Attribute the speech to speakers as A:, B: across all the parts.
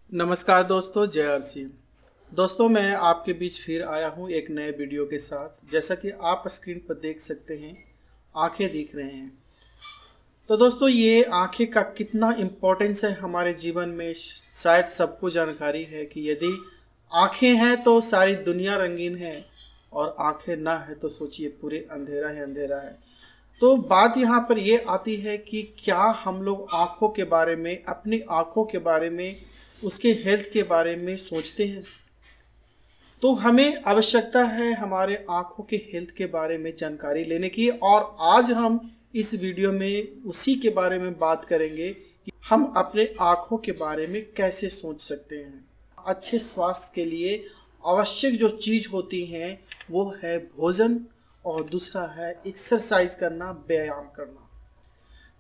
A: नमस्कार दोस्तों, जय आरसी। दोस्तों, मैं आपके बीच फिर आया हूँ एक नए वीडियो के साथ। जैसा कि आप स्क्रीन पर देख सकते हैं, आंखें दिख रहे हैं। तो दोस्तों, ये आंखें का कितना इम्पोर्टेंस है हमारे जीवन में शायद सबको जानकारी है कि यदि आंखें हैं तो सारी दुनिया रंगीन है, और आंखें ना है तो सोचिए पूरे अंधेरा है, अंधेरा है। तो बात यहाँ पर ये आती है कि क्या हम लोग आँखों के बारे में, अपनी आँखों के बारे में, उसके हेल्थ के बारे में सोचते हैं। तो हमें आवश्यकता है हमारे आँखों के हेल्थ के बारे में जानकारी लेने की, और आज हम इस वीडियो में उसी के बारे में बात करेंगे कि हम अपने आँखों के बारे में कैसे सोच सकते हैं। अच्छे स्वास्थ्य के लिए आवश्यक जो चीज़ होती हैं वो है भोजन, और दूसरा है एक्सरसाइज करना, व्यायाम करना।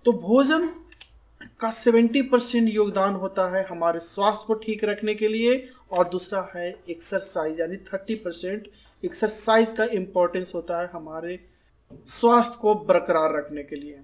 A: तो भोजन का 70% योगदान होता है हमारे स्वास्थ्य को ठीक रखने के लिए, और दूसरा है एक्सरसाइज, यानी 30% एक्सरसाइज का इम्पोर्टेंस होता है हमारे स्वास्थ्य को बरकरार रखने के लिए।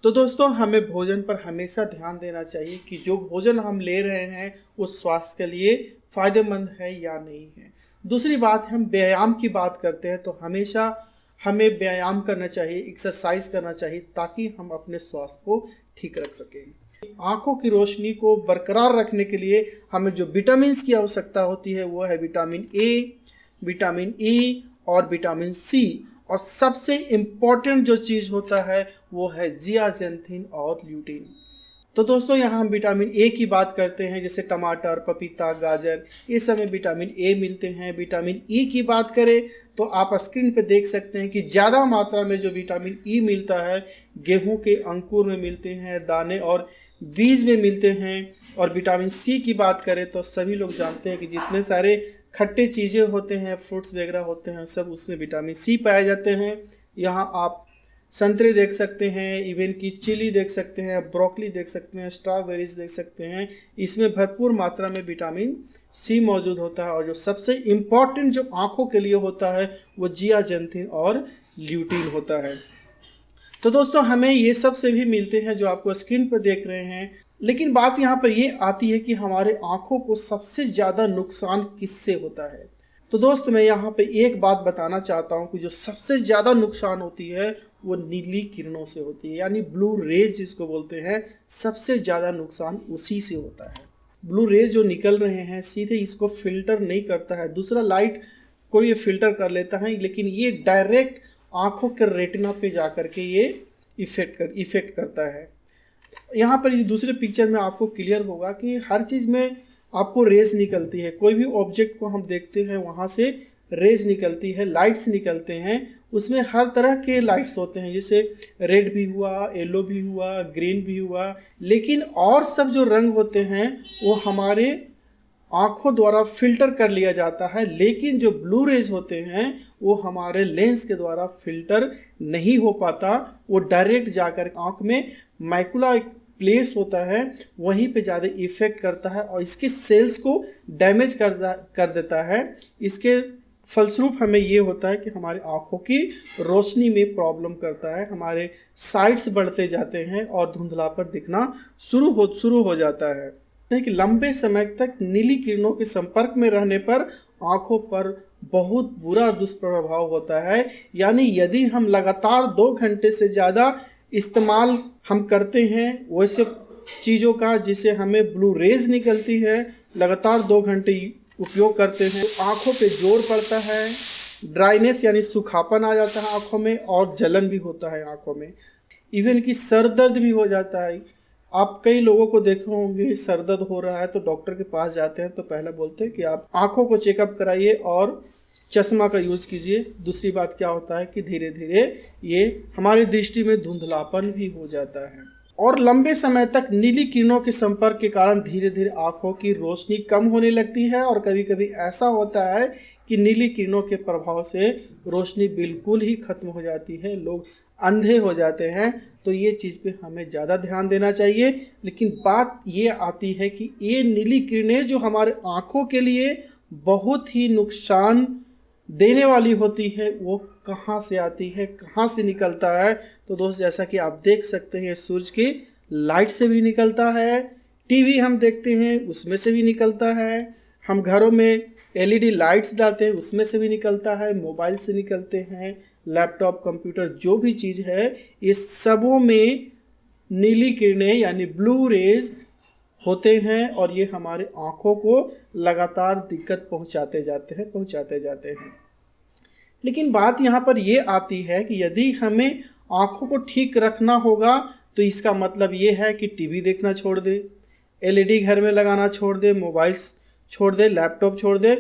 A: तो दोस्तों, हमें भोजन पर हमेशा ध्यान देना चाहिए कि जो भोजन हम ले रहे हैं वो स्वास्थ्य के लिए फ़ायदेमंद है या नहीं है। दूसरी बात, हम व्यायाम की बात करते हैं तो हमेशा हमें व्यायाम करना चाहिए, एक्सरसाइज करना चाहिए, ताकि हम अपने स्वास्थ्य को ठीक रख सकें। आँखों की रोशनी को बरकरार रखने के लिए हमें जो विटामिन्स की आवश्यकता होती है वो है विटामिन ए, विटामिन ई और विटामिन सी। और सबसे इम्पॉर्टेंट जो चीज़ होता है वो है जियाजेंथिन और ल्यूटीन। तो दोस्तों, यहाँ हम विटामिन ए की बात करते हैं, जैसे टमाटर, पपीता, गाजर, ये सब में विटामिन ए मिलते हैं। विटामिन ई की बात करें तो आप स्क्रीन पे देख सकते हैं कि ज़्यादा मात्रा में जो विटामिन ई मिलता है गेहूं के अंकुर में मिलते हैं, दाने और बीज में मिलते हैं। और विटामिन सी की बात करें तो सभी लोग जानते हैं कि जितने सारे खट्टे चीज़ें होते हैं, फ्रूट्स वगैरह होते हैं, सब उसमें विटामिन सी पाए जाते हैं। यहाँ आप संतरे देख सकते हैं, इवन की चिली देख सकते हैं, ब्रोकली देख सकते हैं, स्ट्रॉबेरीज देख सकते हैं। इसमें भरपूर मात्रा में विटामिन सी मौजूद होता है। और जो सबसे इम्पॉर्टेंट जो आँखों के लिए होता है वो जियाजेंथिन और ल्यूटीन होता है। तो दोस्तों, हमें ये सब से भी मिलते हैं जो आपको स्क्रीन पर देख रहे हैं। लेकिन बात यहाँ पर ये आती है कि हमारे आँखों को सबसे ज़्यादा नुकसान किससे होता है। तो दोस्त, मैं यहाँ पे एक बात बताना चाहता हूँ कि जो सबसे ज़्यादा नुकसान होती है वो नीली किरणों से होती है, यानी ब्लू रेज जिसको बोलते हैं। सबसे ज़्यादा नुकसान उसी से होता है। ब्लू रेज जो निकल रहे हैं सीधे इसको फिल्टर नहीं करता है, दूसरा लाइट को ये फिल्टर कर लेता है, लेकिन ये डायरेक्ट आँखों के रेटिना पे जा कर के ये इफ़ेक्ट करता है। यहाँ पर ये दूसरे पिक्चर में आपको क्लियर होगा कि हर चीज़ में आपको रेस निकलती है। कोई भी ऑब्जेक्ट को हम देखते हैं वहाँ से रेस निकलती है, लाइट्स निकलते हैं। उसमें हर तरह के लाइट्स होते हैं, जैसे रेड भी हुआ, येलो भी हुआ, ग्रीन भी हुआ। लेकिन और सब जो रंग होते हैं वो हमारे आँखों द्वारा फिल्टर कर लिया जाता है। लेकिन जो ब्लू रेज होते हैं वो हमारे लेंस के द्वारा फिल्टर नहीं हो पाता, वो डायरेक्ट जाकर आँख में मैकुला प्लेस होता है, वहीं पे ज़्यादा इफ़ेक्ट करता है और इसके सेल्स को डैमेज कर देता है। इसके फलस्वरूप हमें ये होता है कि हमारे आँखों की रोशनी में प्रॉब्लम करता है, हमारे साइड्स बढ़ते जाते हैं और धुंधलापन दिखना शुरू हो जाता है। कि लंबे समय तक नीली किरणों के संपर्क में रहने पर आँखों पर बहुत बुरा दुष्प्रभाव होता है। यानी यदि हम लगातार 2 घंटे से ज़्यादा इस्तेमाल हम करते हैं वैसे चीज़ों का जिसे हमें ब्लू रेज निकलती है, लगातार 2 घंटे उपयोग करते हैं तो आँखों पे जोर पड़ता है, ड्राइनेस यानी सूखापन आ जाता है आँखों में, और जलन भी होता है आँखों में। इवन कि सर दर्द भी हो जाता है। आप कई लोगों को देखे होंगे, सर दर्द हो रहा है तो डॉक्टर के पास जाते हैं तो पहले बोलते हैं कि आप आँखों को चेकअप कराइए और चश्मा का यूज़ कीजिए। दूसरी बात क्या होता है कि धीरे धीरे ये हमारी दृष्टि में धुंधलापन भी हो जाता है। और लंबे समय तक नीली किरणों के संपर्क के कारण धीरे धीरे आँखों की रोशनी कम होने लगती है, और कभी कभी ऐसा होता है कि नीली किरणों के प्रभाव से रोशनी बिल्कुल ही खत्म हो जाती है, लोग अंधे हो जाते हैं। तो ये चीज़ पे हमें ज़्यादा ध्यान देना चाहिए। लेकिन बात ये आती है कि ये नीली किरणें जो हमारे आँखों के लिए बहुत ही नुकसान देने वाली होती है वो कहाँ से आती है, कहाँ से निकलता है। तो दोस्त, जैसा कि आप देख सकते हैं सूरज की लाइट से भी निकलता है, टीवी हम देखते हैं उसमें से भी निकलता है, हम घरों में एलईडी लाइट्स डालते हैं उसमें से भी निकलता है, मोबाइल से निकलते हैं, लैपटॉप कंप्यूटर जो भी चीज़ है ये सबों में नीली किरणें यानी ब्लू रेज होते हैं और ये हमारे आँखों को लगातार दिक्कत पहुंचाते जाते हैं। लेकिन बात यहाँ पर ये आती है कि यदि हमें आँखों को ठीक रखना होगा तो इसका मतलब ये है कि टीवी देखना छोड़ दे, एलईडी घर में लगाना छोड़ दे, मोबाइल छोड़ दे, लैपटॉप छोड़ दे।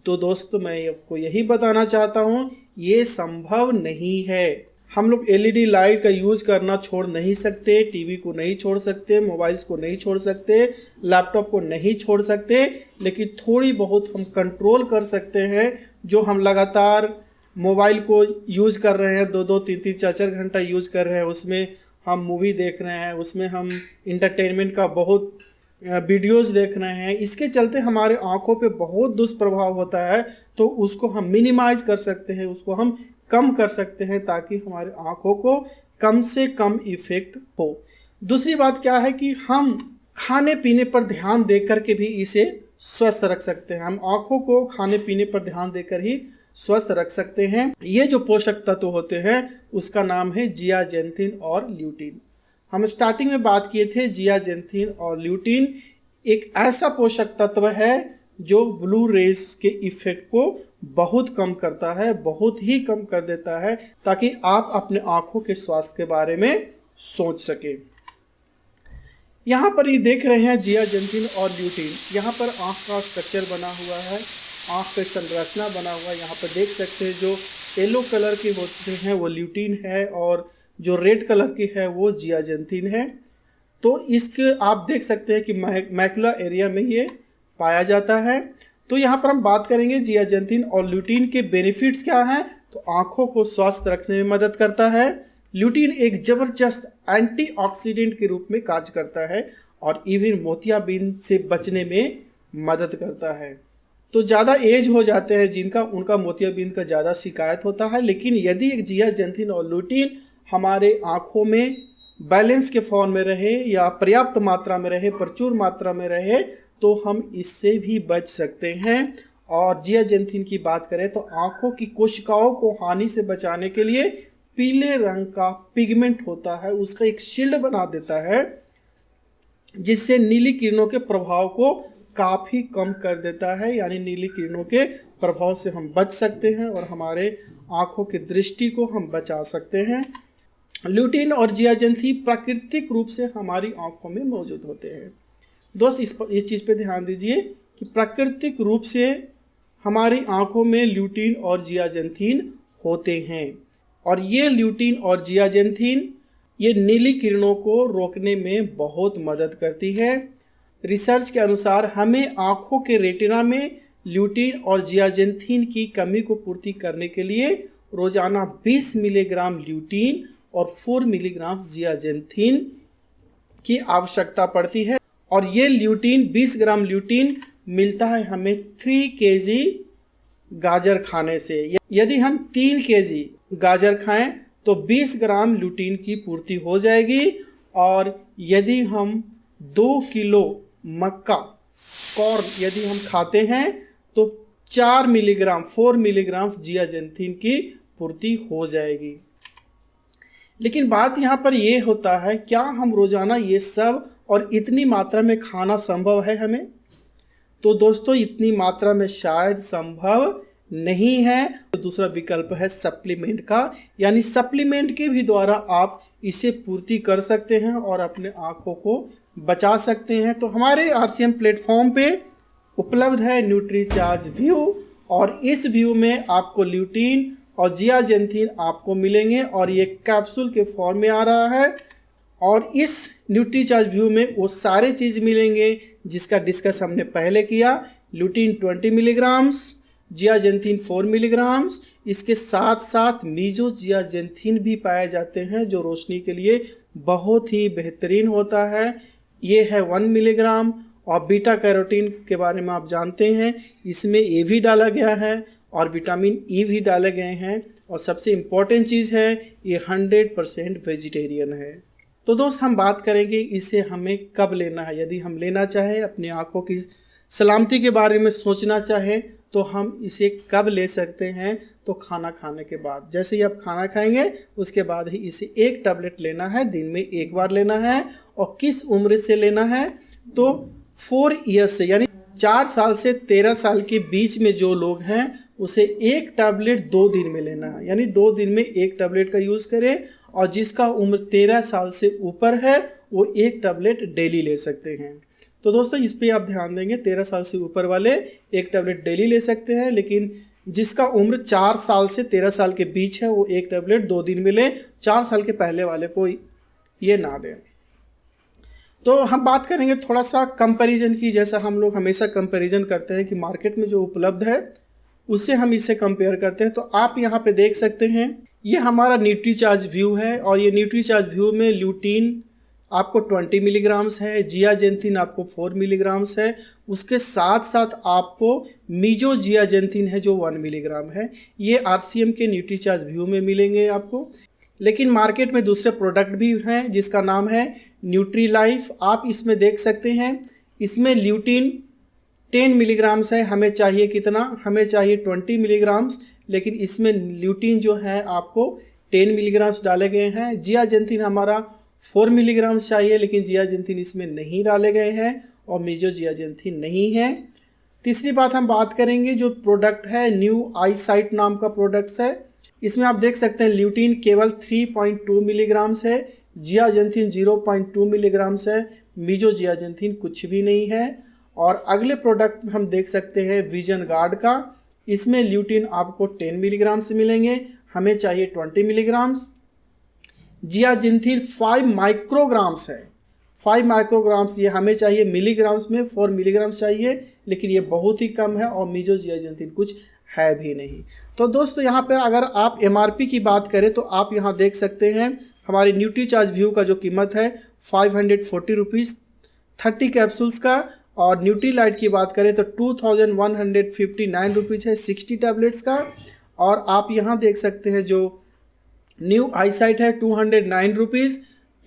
A: तो दोस्तों मैं आपको यही बताना चाहता हूँ ये संभव नहीं है। हम लोग एलईडी लाइट का यूज़ करना छोड़ नहीं सकते, टीवी को नहीं छोड़ सकते, मोबाइल्स को नहीं छोड़ सकते, लैपटॉप को नहीं छोड़ सकते, लेकिन थोड़ी बहुत हम कंट्रोल कर सकते हैं। जो हम लगातार मोबाइल को यूज़ कर रहे हैं, 2-2, 3-3, 4-4 घंटा यूज़ कर रहे हैं, उसमें हम मूवी देख रहे हैं, उसमें हम इंटरटेनमेंट का बहुत वीडियोस देख रहे हैं, इसके चलते हमारे आँखों पे बहुत दुष्प्रभाव होता है। तो उसको हम मिनिमाइज़ कर सकते हैं, उसको हम कम कर सकते हैं ताकि हमारे आँखों को कम से कम इफ़ेक्ट हो। दूसरी बात क्या है कि हम खाने पीने पर ध्यान दे कर के भी इसे स्वस्थ रख सकते हैं। हम आँखों को खाने पीने पर ध्यान देकर ही स्वस्थ रख सकते हैं। ये जो पोषक तत्व होते हैं उसका नाम है जियाजेंथिन और ल्यूटीन। हम स्टार्टिंग में बात किए थे जियाजेंथिन और ल्यूटीन एक ऐसा पोषक तत्व है जो ब्लू रेज के इफ़ेक्ट को बहुत कम करता है, बहुत ही कम कर देता है, ताकि आप अपने आँखों के स्वास्थ्य के बारे में सोच सकें। यहाँ पर ये देख रहे हैं जियाजेंथिन और ल्यूटीन। यहाँ पर आँख का स्ट्रक्चर बना हुआ है, आँख पे संरचना बना हुआ है। यहाँ पर देख सकते हैं जो येलो कलर के होते हैं वो ल्यूटीन है और जो रेड कलर की है वो जियाजेंथिन है। तो इसके आप देख सकते हैं कि मैकुला एरिया में ये पाया जाता है। तो यहाँ पर हम बात करेंगे जियाजेंथिन और ल्यूटीन के बेनिफिट्स क्या हैं। तो आँखों को स्वस्थ रखने में मदद करता है। ल्यूटीन एक ज़बरदस्त एंटीऑक्सीडेंट के रूप में कार्य करता है और इवन मोतियाबिंद से बचने में मदद करता है। तो ज़्यादा एज हो जाते हैं जिनका, उनका मोतियाबिंद का ज़्यादा शिकायत होता है। लेकिन यदि एक जियाजेंथिन और ल्यूटीन हमारे आँखों में बैलेंस के फॉर्म में रहे या पर्याप्त मात्रा में रहे, प्रचुर मात्रा में रहे, तो हम इससे भी बच सकते हैं। और जियाजेंथिन की बात करें तो आँखों की कोशिकाओं को हानि से बचाने के लिए पीले रंग का पिगमेंट होता है, उसका एक शील्ड बना देता है जिससे नीली किरणों के प्रभाव को काफ़ी कम कर देता है। यानी नीली किरणों के प्रभाव से हम बच सकते हैं और हमारे आँखों की दृष्टि को हम बचा सकते हैं। ल्यूटीन और जियाजेंथिन प्राकृतिक रूप से हमारी आँखों में मौजूद होते हैं। दोस्त इस चीज़ पे ध्यान दीजिए कि प्राकृतिक रूप से हमारी आँखों में ल्यूटीन और जियाजेंथिन होते हैं और ये ल्यूटीन और जियाजेंथिन ये नीली किरणों को रोकने में बहुत मदद करती है। रिसर्च के अनुसार हमें आँखों के रेटिना में ल्यूटीन और जियाजेंथिन की कमी को पूर्ति करने के लिए रोजाना 20 मिलीग्राम ल्यूटीन और 4 मिलीग्राम जियाजेंथिन की आवश्यकता पड़ती है। और ये ल्यूटीन 20 ग्राम ल्यूटीन मिलता है हमें 3 kg गाजर खाने से। यदि हम 3 kg गाजर खाएं तो 20 ग्राम ल्यूटीन की पूर्ति हो जाएगी। और यदि हम 2 किलो मक्का कॉर्न यदि हम खाते हैं तो 4 मिलीग्राम 4 मिलीग्राम जियाजेंथिन की पूर्ति हो जाएगी। लेकिन बात यहाँ पर ये होता है, क्या हम रोज़ाना ये सब और इतनी मात्रा में खाना संभव है हमें? तो दोस्तों इतनी मात्रा में शायद संभव नहीं है। तो दूसरा विकल्प है सप्लीमेंट का, यानी सप्लीमेंट के भी द्वारा आप इसे पूर्ति कर सकते हैं और अपने आँखों को बचा सकते हैं। तो हमारे RCM प्लेटफॉर्म पे उपलब्ध है न्यूट्रीचार्ज व्यू और इस व्यू में आपको ल्यूटीन और जियाजेंथिन आपको मिलेंगे और ये कैप्सूल के फॉर्म में आ रहा है। और इस न्यूट्रीचार्ज व्यू में वो सारे चीज़ मिलेंगे जिसका डिस्कस हमने पहले किया। ल्यूटीन 20 मिलीग्राम्स, जियाजेंथिन 4 मिलीग्राम्स, इसके साथ साथ मीजो जियाजेंथिन भी पाए जाते हैं जो रोशनी के लिए बहुत ही बेहतरीन होता है। ये है 1 मिलीग्राम। और बीटा कैरोटीन के बारे में आप जानते हैं, इसमें ए भी डाला गया है और विटामिन ई भी डाले गए हैं। और सबसे इम्पॉर्टेंट चीज़ है ये 100% वेजिटेरियन है। तो दोस्त हम बात करेंगे इसे हमें कब लेना है। यदि हम लेना चाहें, अपनी आँखों की सलामती के बारे में सोचना चाहें, तो हम इसे कब ले सकते हैं? तो खाना खाने के बाद। जैसे ही आप खाना खाएंगे उसके बाद ही इसे एक टैबलेट लेना है, दिन में एक बार लेना है। और किस उम्र से लेना है? तो 4 ईयर्स से, यानी 4 साल से 13 साल के बीच में जो लोग हैं उसे एक टैबलेट 2 दिन में लेना है, यानी 2 दिन में एक टैबलेट का यूज़ करें। और जिसका उम्र 13 साल से ऊपर है वो एक टैबलेट डेली ले सकते हैं। तो दोस्तों इस पे आप ध्यान देंगे, 13 साल से ऊपर वाले एक टैबलेट डेली ले सकते हैं, लेकिन जिसका उम्र 4 साल से 13 साल के बीच है वो एक टैबलेट 2 दिन में लें। 4 साल के पहले वाले को ये ना दें। तो हम बात करेंगे थोड़ा सा कंपैरिजन की। जैसा हम लोग हमेशा कंपैरिजन करते हैं कि मार्केट में जो उपलब्ध है उससे हम इसे कंपेयर करते हैं। तो आप यहाँ पे देख सकते हैं, ये हमारा न्यूट्रीचार्ज व्यू है और ये न्यूट्रीचार्ज व्यू में ल्यूटीन आपको 20 मिलीग्राम्स है, जियाजेंथिन आपको 4 मिलीग्राम्स है, उसके साथ साथ आपको मीजो जियाजेंथिन है जो 1 मिलीग्राम है। ये आरसीएम के न्यूट्रीचार्ज व्यू में मिलेंगे आपको। लेकिन मार्केट में दूसरे प्रोडक्ट भी हैं जिसका नाम है न्यूट्री लाइफ। आप इसमें देख सकते हैं, इसमें ल्यूटीन 10 मिलीग्राम्स है। हमें चाहिए कितना? हमें चाहिए 20 मिलीग्राम्स, लेकिन इसमें ल्यूटीन जो है आपको 10 मिलीग्राम्स डाले गए हैं। जियाजेंथिन हमारा 4 मिलीग्राम्स चाहिए, लेकिन जियाजेंथिन इसमें नहीं डाले गए हैं और मीजो जियाजेंथिन नहीं है। तीसरी बात हम बात करेंगे, जो प्रोडक्ट है न्यू आईसाइट नाम का प्रोडक्ट्स है। इसमें आप देख सकते हैं ल्यूटीन केवल 3.2 मिलीग्राम्स है, जियाजेंथिन 0.2 मिलीग्राम्स है, मीजो जियाजेंथिन कुछ भी नहीं है। और अगले प्रोडक्ट हम देख सकते हैं विजन गार्ड का। इसमें ल्यूटीन आपको 10 मिलीग्राम्स मिलेंगे, हमें चाहिए 20 मिलीग्राम्स। जियाजेंथिन 5 माइक्रोग्राम्स है, 5 माइक्रोग्राम्स, ये हमें चाहिए मिलीग्राम्स में 4 मिलीग्राम्स चाहिए, लेकिन ये बहुत ही कम है। और मीजो जियाजेंथिन कुछ है भी नहीं। तो दोस्तों यहाँ पर अगर आप एमआरपी की बात करें तो आप यहाँ देख सकते हैं हमारे न्यूट्रीचार्ज व्यू का जो कीमत है 540 रुपीज़ 30 कैप्सूल्स का। और न्यूट्रीलाइट की बात करें तो 2159 रुपीज़ है 60 टैबलेट्स का। और आप यहाँ देख सकते हैं जो न्यू आईसाइट है 209 रुपीज़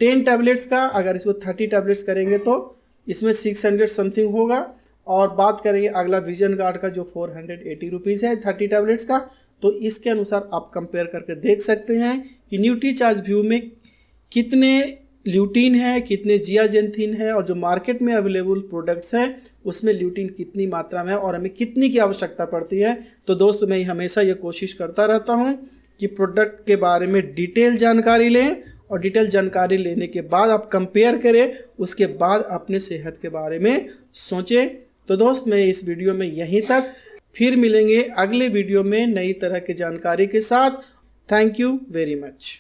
A: 10 टैबलेट्स का। अगर इसको 30 टैबलेट्स करेंगे तो इसमें 600 समथिंग होगा। और बात करेंगे अगला विजन गार्ड का जो 480 रुपीज़ है 30 टैबलेट्स का। तो इसके अनुसार आप कंपेयर करके देख सकते हैं कि न्यूट्रीचार्ज व्यू में कितने ल्यूटीन है, कितने जियाजेंथिन है, और जो मार्केट में अवेलेबल प्रोडक्ट्स हैं उसमें ल्यूटीन कितनी मात्रा में है और हमें कितनी की आवश्यकता पड़ती है। तो दोस्तों मैं हमेशा ये कोशिश करता रहता हूँ कि प्रोडक्ट के बारे में डिटेल जानकारी लें, और डिटेल जानकारी लेने के बाद आप कंपेयर करें, उसके बाद अपने सेहत के बारे में सोचें। तो दोस्त मैं इस वीडियो में यहीं तक, फिर मिलेंगे अगले वीडियो में नई तरह की जानकारी के साथ। Thank you very much.